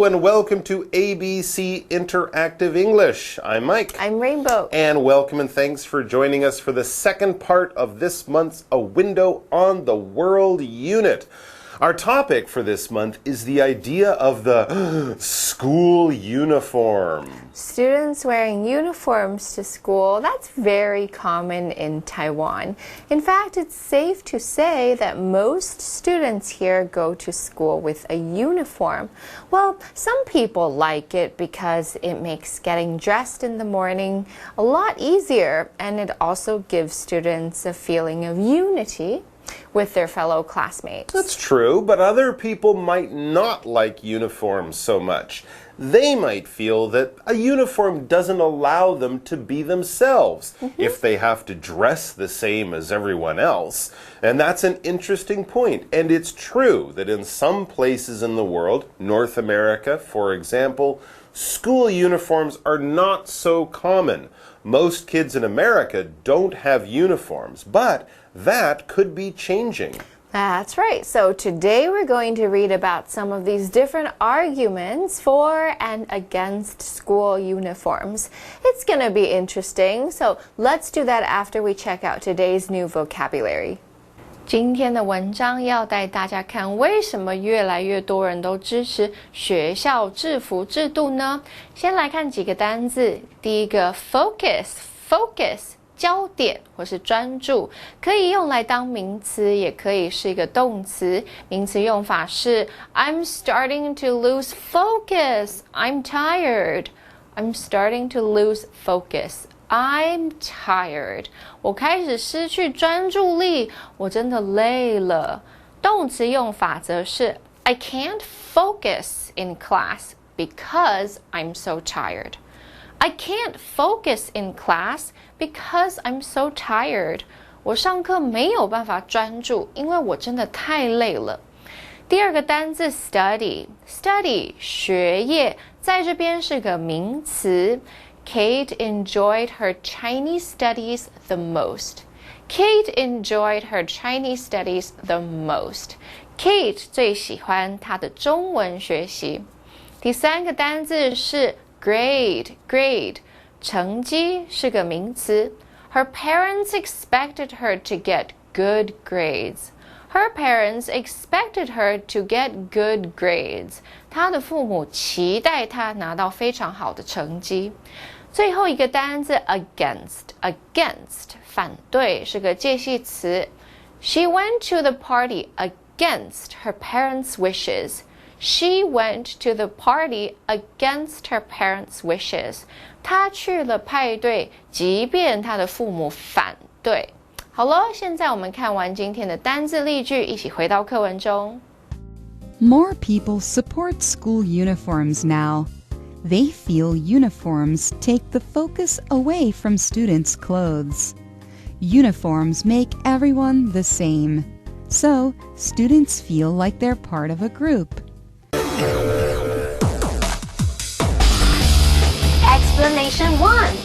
and welcome to ABC Interactive English. I'm Mike. I'm Rainbow. And welcome and thanks for joining us for the second part of this month's A Window on the World unit. Our topic for this month is the idea of the school uniform. Students wearing uniforms to school, that's very common in Taiwan. In fact, it's safe to say that most students here go to school with a uniform. Well, some people like it because it makes getting dressed in the morning a lot easier, and it also gives students a feeling of unity with their fellow classmates. That's true, but other people might not like uniforms so much. They might feel that a uniform doesn't allow them to be themselves if they have to dress the same as everyone else. And that's an interesting point. And it's true that in some places in the world, North America, for example, school uniforms are not so common. Most kids in America don't have uniforms, but that could be changing. That's right. So today we're going to read about some of these different arguments for and against school uniforms. It's going to be interesting. So let's do that after we check out today's new vocabulary. 今天的文章要带大家看为什么越来越多人都支持学校制服制度呢？先来看几个单字。第一个 focus 焦点或是专注，可以用来当名词，也可以是一个动词。名词用法是 I'm starting to lose focus. I'm tired. I'm starting to lose focus. I'm tired. 我开始失去专注力，我真的累了。动词用法则是 I can't focus in class because I'm so tired. I can't focus in class because I'm so tired. 我上课没有办法专注，因为我真的太累了。第二个单字 study 学业，在这边是个名词。Kate enjoyed her Chinese studies the most. Kate enjoyed her Chinese studies the most. Kate 最喜欢她的中文学习。第三个单字是 grade 成绩是个名词。Her parents expected her to get good grades. Her parents expected her to get good grades. 她的父母期待她拿到非常好的成绩。最后一个单字 against 反对是个介系词。She went to the party against her parents' wishes. She went to the party against her parents' wishes. 她去了派对，即便她的父母反对。好了，现在我们看完今天的单字例句，一起回到课文中。More people support school uniforms now. They feel uniforms take the focus away from students' clothes. Uniforms make everyone the same, so students feel like they're part of a group. Explanation 1.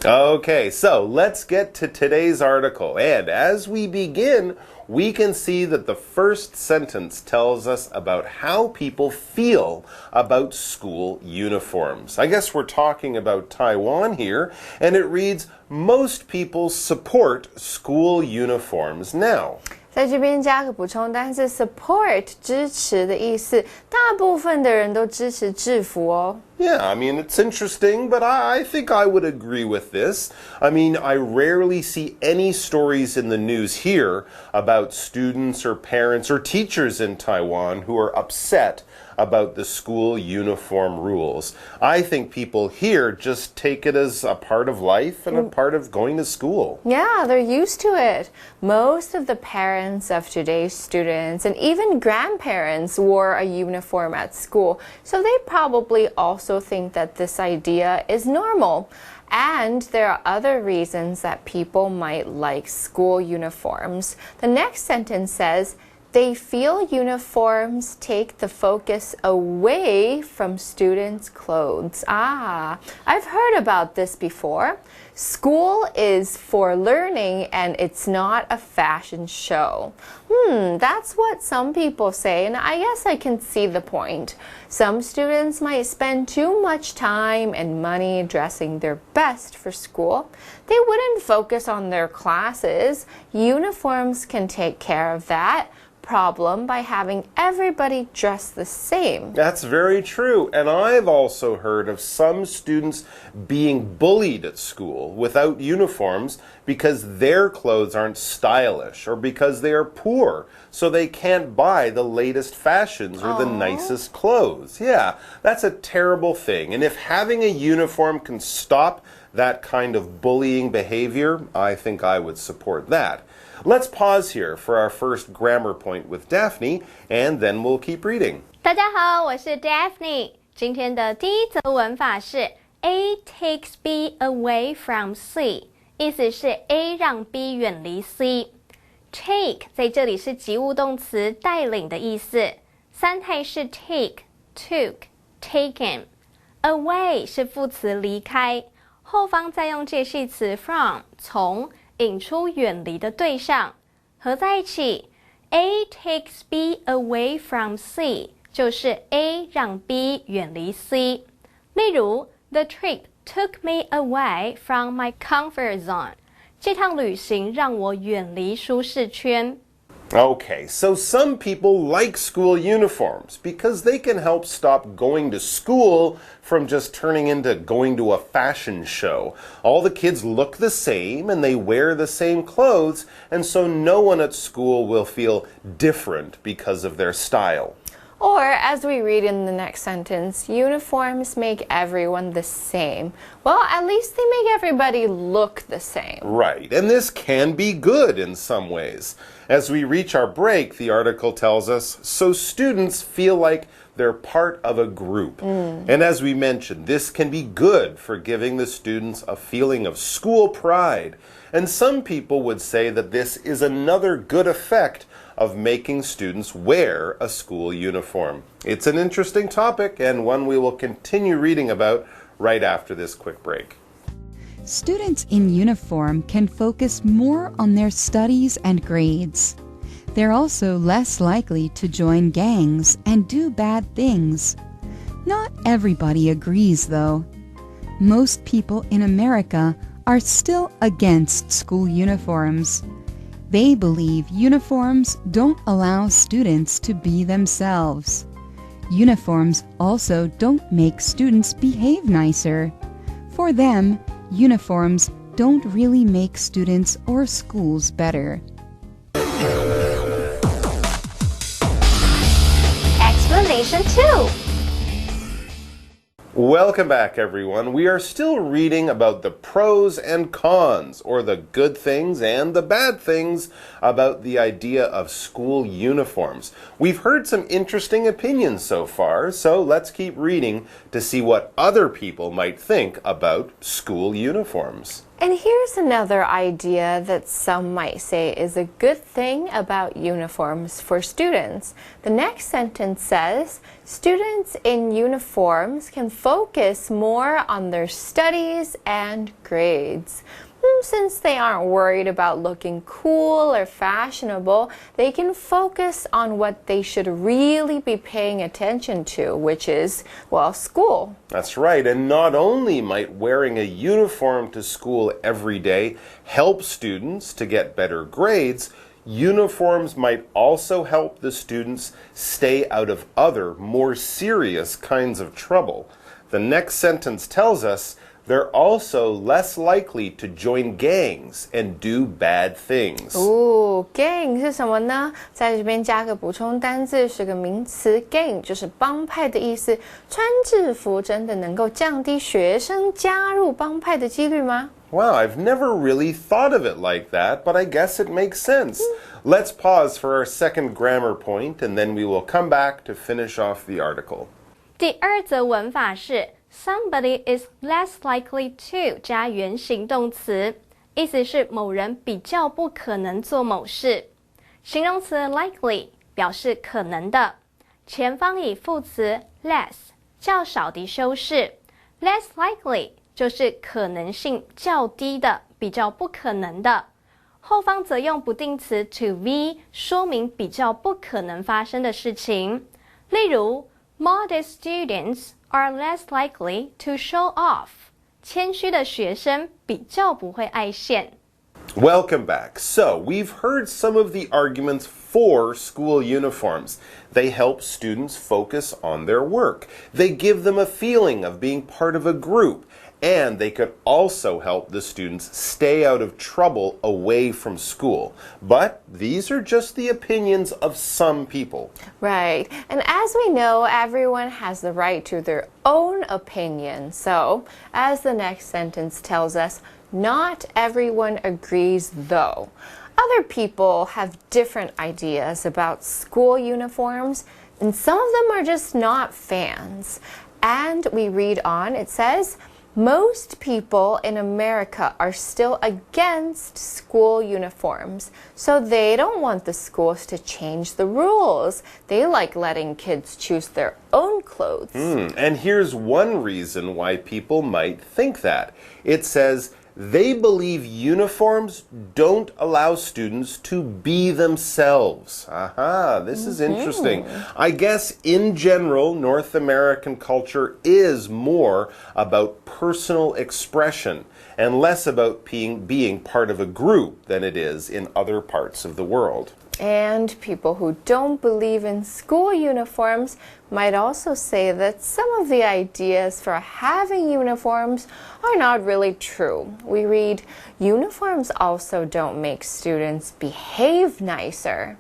Okay, so let's get to today's article. And as we begin, we can see that the first sentence tells us about how people feel about school uniforms. I guess we're talking about Taiwan here, and it reads, most people support school uniforms now. 在这边加个补充单字 support 支持的意思，大部分的人都支持制服哦。Yeah, I mean, it's interesting, but I think I would agree with this. I mean, I rarely see any stories in the news here about students or parents or teachers in Taiwan who are upset about the school uniform rules. I think people here just take it as a part of life and a part of going to school. Yeah, they're used to it. Most of the parents of today's students and even grandparents wore a uniform at school, so they probably also think that this idea is normal. And there are other reasons that people might like school uniforms. The next sentence says, They feel uniforms take the focus away from students' clothes. Ah, I've heard about this before. School is for learning and it's not a fashion show. That's what some people say, and I guess I can see the point. Some students might spend too much time and money dressing their best for school. They wouldn't focus on their classes. Uniforms can take care of that problem by having everybody dress the same. That's very true. And I've also heard of some students being bullied at school without uniforms because their clothes aren't stylish or because they are poor, so they can't buy the latest fashions or the nicest clothes. Yeah, that's a terrible thing. And if having a uniform can stop that kind of bullying behavior, I think I would support that. Let's pause here for our first grammar point with Daphne, and then we'll keep reading. 大家好，我是 Daphne。今天的第一则文法是 A takes B away from C， 意思是 A 让 B 远离 C。Take 在这里是及物动词，带领的意思。三态是 take、took、taken。Away 是副词离开，后方再用介系词 from 从。引出远离的对象，合在一起 A takes B away from C 就是 A 让 B 远离 C。 例如 The trip took me away from my comfort zone， 这趟旅行让我远离舒适圈。Okay, so some people like school uniforms because they can help stop going to school from just turning into going to a fashion show. All the kids look the same and they wear the same clothes, and so no one at school will feel different because of their style. Or, as we read in the next sentence, uniforms make everyone the same. Well, at least they make everybody look the same. Right, and this can be good in some ways. As we reach our break, the article tells us, so students feel like they're part of a group. And as we mentioned, this can be good for giving the students a feeling of school pride. And some people would say that this is another good effect of making students wear a school uniform. It's an interesting topic and one we will continue reading about right after this quick break. Students in uniform can focus more on their studies and grades. They're also less likely to join gangs and do bad things. Not everybody agrees, though. Most people in America are still against school uniforms. They believe uniforms don't allow students to be themselves. Uniforms also don't make students behave nicer. For them, uniforms don't really make students or schools better. Explanation 2. Welcome back, everyone. We are still reading about the pros and cons, or the good things and the bad things, about the idea of school uniforms. We've heard some interesting opinions so far, so let's keep reading to see what other people might think about school uniforms. And here's another idea that some might say is a good thing about uniforms for students. The next sentence says, students in uniforms can focus more on their studies and grades. Since they aren't worried about looking cool or fashionable, they can focus on what they should really be paying attention to, which is, well, school. That's right, and not only might wearing a uniform to school every day help students to get better grades, uniforms might also help the students stay out of other, more serious kinds of trouble. The next sentence tells us they're also less likely to join gangs and do bad things. Gang 是什么呢？在这边加个补充单字，是个名词 gang 就是帮派的意思。穿制服真的能够降低学生加入帮派的几率吗？ Wow, I've never really thought of it like that, but I guess it makes sense. Let's pause for our second grammar point, and then we will come back to finish off the article. 第二则文法是Somebody is less likely to 加原形动词，意思是某人比较不可能做某事。形容词 likely 表示可能的，前方以副词 less 较少的修饰 ，less likely 就是可能性较低的，比较不可能的。后方则用不定词 to be 说明比较不可能发生的事情。例如 ，modest students are less likely to show off。谦虚的学生比较不会爱现。Welcome back. So, we've heard some of the arguments for school uniforms. They help students focus on their work. They give them a feeling of being part of a group. And they could also help the students stay out of trouble away from school. But these are just the opinions of some people. Right. And as we know, everyone has the right to their own opinion. So, as the next sentence tells us, not everyone agrees though. Other people have different ideas about school uniforms, and some of them are just not fans. And we read on, it says, most people in America are still against school uniforms, so they don't want the schools to change the rules. They like letting kids choose their own clothes. And here's one reason why people might think that. It says, they believe uniforms don't allow students to be themselves. Aha, this is interesting. I guess in general, North American culture is more about personal expression and less about being part of a group than it is in other parts of the world. And people who don't believe in school uniforms might also say that some of the ideas for having uniforms are not really true. We read, uniforms also don't make students behave nicer.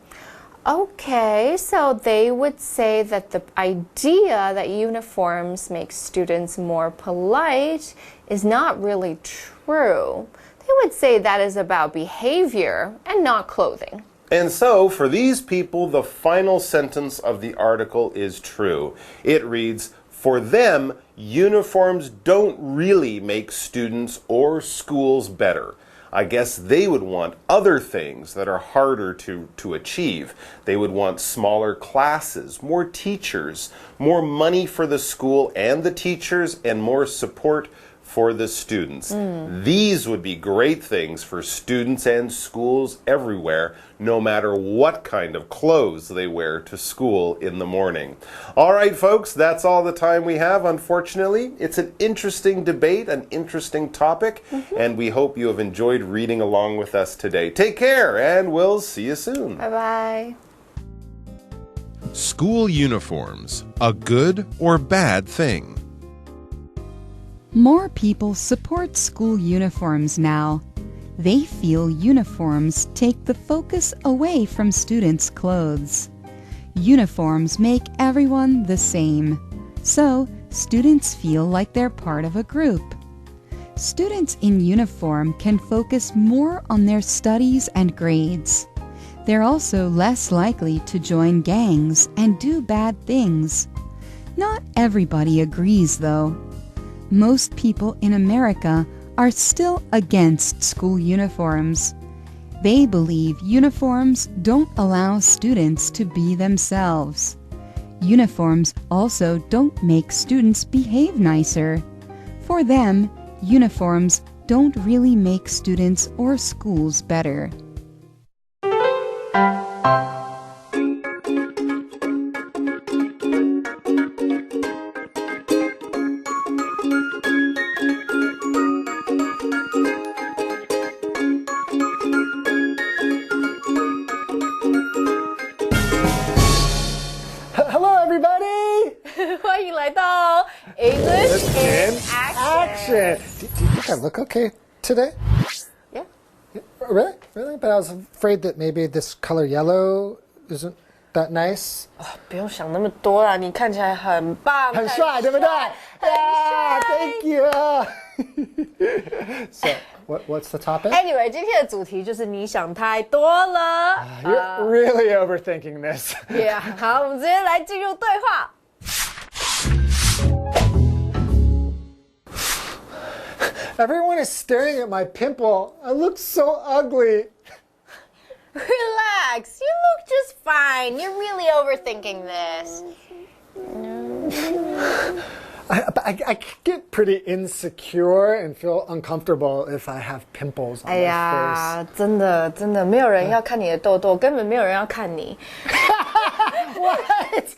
Okay, so they would say that the idea that uniforms make students more polite is not really true. They would say that is about behavior and not clothing. And so, for these people, the final sentence of the article is true. It reads, for them, uniforms don't really make students or schools better. I guess they would want other things that are harder to achieve. They would want smaller classes, more teachers, more money for the school and the teachers, and more support for the students. These would be great things for students and schools everywhere, no matter what kind of clothes they wear to school in the morning. All right, folks, that's all the time we have, unfortunately. It's an interesting debate, an interesting topic, and we hope you have enjoyed reading along with us today. Take care, and we'll see you soon. Bye-bye. School uniforms, a good or bad thing? More people support school uniforms now. They feel uniforms take the focus away from students' clothes. Uniforms make everyone the same, so students feel like they're part of a group. Students in uniform can focus more on their studies and grades. They're also less likely to join gangs and do bad things. Not everybody agrees, though. Most people in America are still against school uniforms. They believe uniforms don't allow students to be themselves. Uniforms also don't make students behave nicer. For them, uniforms don't really make students or schools better. Hello, everybody! 欢迎来到 English in Action. Do you think I look okay today? Yeah. Really? Really? But I was afraid that maybe this color yellow isn't that nice. 不用想那么多啦，你看起来很棒，很帅，对不对？ Yeah, thank you. So, what's the topic? Anyway， 今天的主题就是你想太多了。You're really overthinking this. Yeah， 好，我们直接来进入对话。Everyone is staring at my pimple. I look so ugly. Relax. You look just fine. You're really overthinking this. I get pretty insecure and feel uncomfortable if I have pimples on 哎 my 呀，真的真的，没有人要看你的痘痘，根本没有人要看你。face.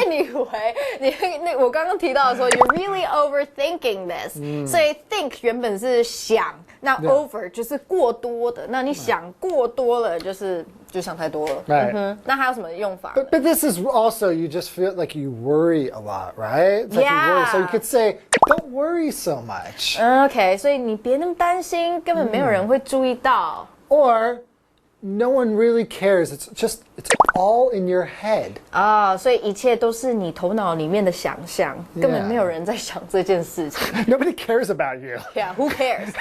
Anyway，我刚刚提到的说 ，you're really overthinking this，、所以 think 原本是想，那 over 就是过多的，那你想过多了就想太多了。Right. 那还有什么用法呢？ But this is also, you just feel like you worry a lot, right? It's like you worry. So you could say, don't worry so much. OK， 所以你别那么担心，根本没有人会注意到。Or no one really cares. It's all in your head. 啊，所以一切都是你头脑里面的想象，根本没有人在想这件事情。Nobody cares about you. Yeah, who cares?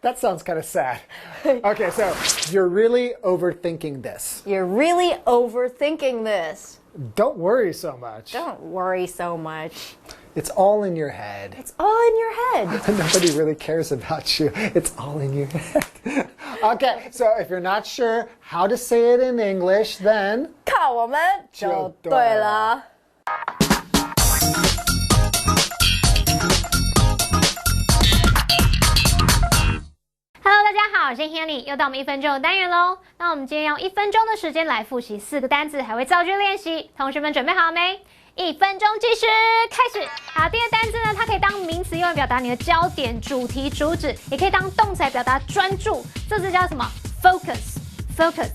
That sounds kind of sad. Okay, so you're really overthinking this. You're really overthinking this. Don't worry so much. Don't worry so much. It's all in your head. It's all in your head. Nobody really cares about you. It's all in your head. Okay, so if you're not sure how to say it in English, then 靠我们就对了。Hello， 大家好，我是 Hanny， 又到我们1分钟的单元喽。那我们今天用1分钟的时间来复习4个单字，还会造句练习。同学们准备好了没？1分钟计时开始。好，第一个单字呢，它可以当名词用来表达你的焦点、主题、主旨，也可以当动词来表达专注。这字叫什么 ？Focus。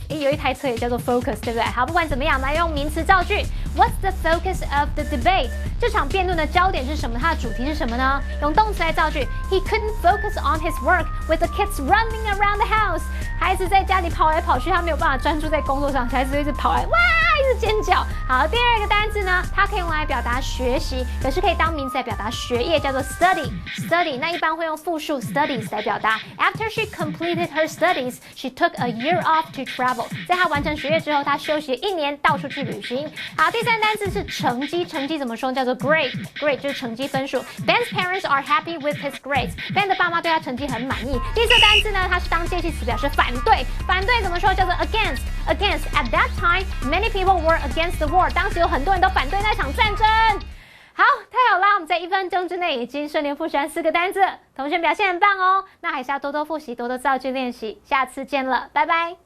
有一台车也叫做 Focus， 对不对？好，不管怎么样，来用名词造句。What's the focus of the debate？ 这场辩论的焦点是什么？它的主题是什么呢？用动词来造句。He couldn't focus on his work with the kids running around the house。孩子在家里跑来跑去，他没有办法专注在工作上，孩子就一直跑来，哇，一直尖叫。好，第二个单字呢，它可以用来表达学习，可是可以当名词来表达学业，叫做 study。那一般会用复数 studies 来表达。After she completed her studies, she took a year off to travel。在她完成学业之后，她休息了1年，到处去旅行。好，第三单字是成绩，成绩怎么说？叫做 grade 就是成绩分数。Ben's parents are happy with his grades。Ben 的爸妈对他成绩很满意。第四单字呢，它是当介系词表示反对，反对怎么说？叫做 against。At that time, many people were against the war。当时有很多人都反对那场战争。好，太好啦！我们在1分钟之内已经顺利复习完4个单字，同学表现很棒哦。那还是要多多复习，多多造句练习。下次见了，拜拜。